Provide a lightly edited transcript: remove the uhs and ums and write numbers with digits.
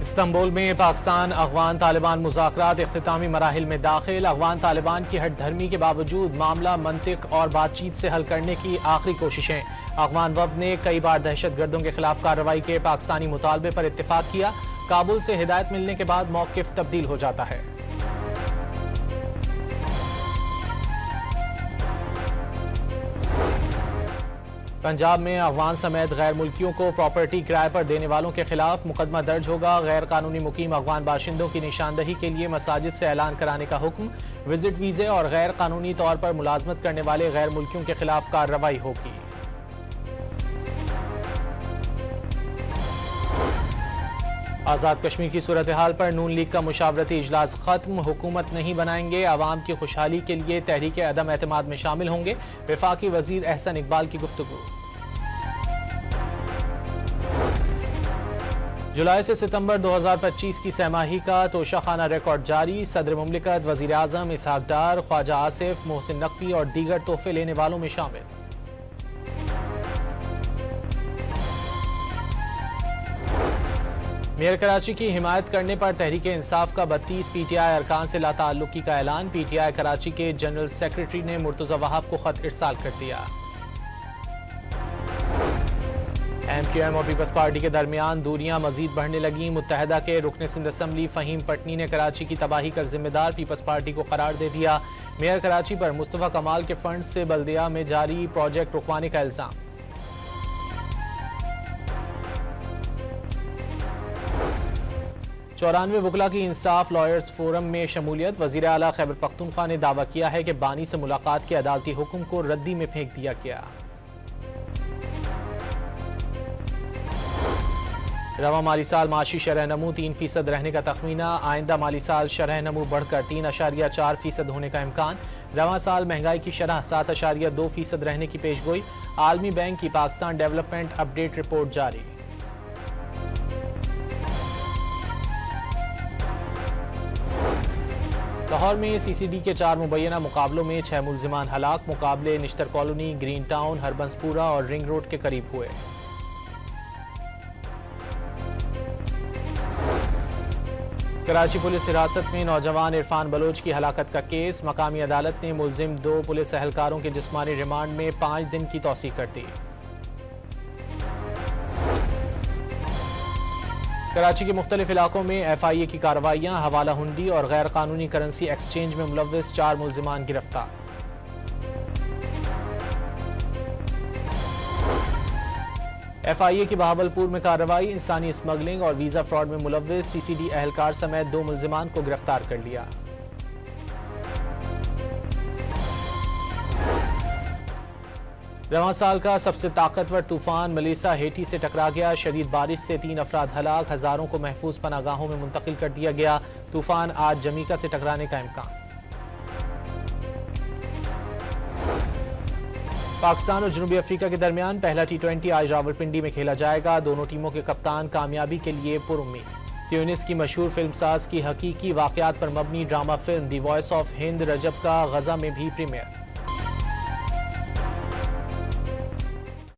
Istanbul में पाकिस्तान अफगान तालिबान मुज़ाकरात इख्तितामी मराहिल में दाखिल। अफगान तालिबान की हट धर्मी के बावजूद मामला मंतिक और बातचीत से हल करने की आखिरी कोशिशें। अफगान वफद ने कई बार दहशत गर्दों के खिलाफ कार्रवाई के पाकिस्तानी मुतालबे पर इत्तेफाक किया। काबुल से हिदायत मिलने के बाद मौक़िफ़ तब्दील हो जाता है। पंजाब में अफगान समेत गैर मुल्कियों को प्रॉपर्टी किराए पर देने वालों के खिलाफ मुकदमा दर्ज होगा। गैर कानूनी मुकीम अफगान बाशिंदों की निशानदही के लिए मसाजिद से ऐलान कराने का हुक्म। विजिट वीज़े और गैर कानूनी तौर पर मुलाजमत करने वाले गैर मुल्कियों के खिलाफ कार्रवाई होगी। आज़ाद कश्मीर की सूरत हाल पर नून लीग का मुशावरती इजलास खत्म। हुकूमत नहीं बनाएंगे, आवाम की खुशहाली के लिए तहरीक अदम एतमाद में शामिल होंगे। वफाकी वजीर एहसन इकबाल की गुफ्तगू। जुलाई से सितंबर 2025 की सहमाही का तोशाखाना रिकॉर्ड जारी। सदर मुमलिकत, वजीर आजम इसहाक डार, ख्वाजा आसिफ, मोहसिन नकवी और दीगर तोहफे लेने वालों में शामिल। मेयर कराची की हिमायत करने पर तहरीक इंसाफ का 32 पीटीआई अरकान से लाताल्लुकी का ऐलान। पीटीआई कराची के जनरल सेक्रेटरी ने मुर्तजा वहाब को खत इरसाल कर दिया। एमक्यूएम और पीपल्स पार्टी के दरमियान दूरियां मजीद बढ़ने लगी। मुत्तहदा के रुकन सिंध असम्बली फहीम पटनी ने कराची की तबाही का जिम्मेदार पीपल्स पार्टी को करार दे दिया। मेयर कराची पर मुस्तफा कमाल के फंड से बल्दिया में जारी प्रोजेक्ट रुकवाने का इल्जाम। 94 वकला की इंसाफ लॉयर्स फोरम में शमूलियत। वजीर आला खैबर पख्तूनख्वा ने दावा किया है कि बानी से मुलाकात के अदालती हुक्म को रद्दी में फेंक दिया गया। रवा माली साल माशी शरह नमू 3% रहने का तखमीना। आइंदा माली साल शरह नमू बढ़कर 3.4% होने का इम्कान। रवा साल महंगाई की शरह 7.2% रहने की पेशगोई। आलमी बैंक की पाकिस्तान डेवलपमेंट अपडेट रिपोर्ट जारी। लाहौर में सीसीडी के 4 मुबैना मुकाबलों में 6 मुल्जिमान हलाक। मुकाबले Nishtar colony, green town, Harbanspura और रिंग रोड के करीब हुए। कराची पुलिस हिरासत में नौजवान इरफान बलोच की हलाकत का केस। मकामी अदालत ने मुल्जिम 2 पुलिस एहलकारों के जिस्मानी रिमांड में 5 दिन की तौसीक कर दी। कराची के मुख्तलिफ इलाकों में FIA की कार्रवाइयां। हवाला हुंडी और गैर कानूनी करेंसी एक्सचेंज में मुलव्विस 4 मुल्जिमान गिरफ्तार। FIA की बहावलपुर में कार्रवाई। इंसानी स्मगलिंग और वीजा फ्रॉड में मुलव्विस CCD एहलकार समेत 2 मुल्जिमान को गिरफ्तार कर लिया। रवां साल का सबसे ताकतवर तूफान मलेसा हेटी से टकरा गया। शदीद बारिश से 3 अफराद हलाक। हजारों को महफूज पनागाहों में मुंतकिल कर दिया गया। तूफान आज जमीका से टकराने का इम्कान। पाकिस्तान और जनूबी अफ्रीका के दरमियान पहला T20 आज रावलपिंडी में खेला जाएगा। दोनों टीमों के कप्तान कामयाबी के लिए पुरुम्मीद। ट्यूनिस की मशहूर फिल्मसाज की हकीकी वाकयात पर मबनी drama film the voice of Hind Rajab का गजा में भी प्रीमियर।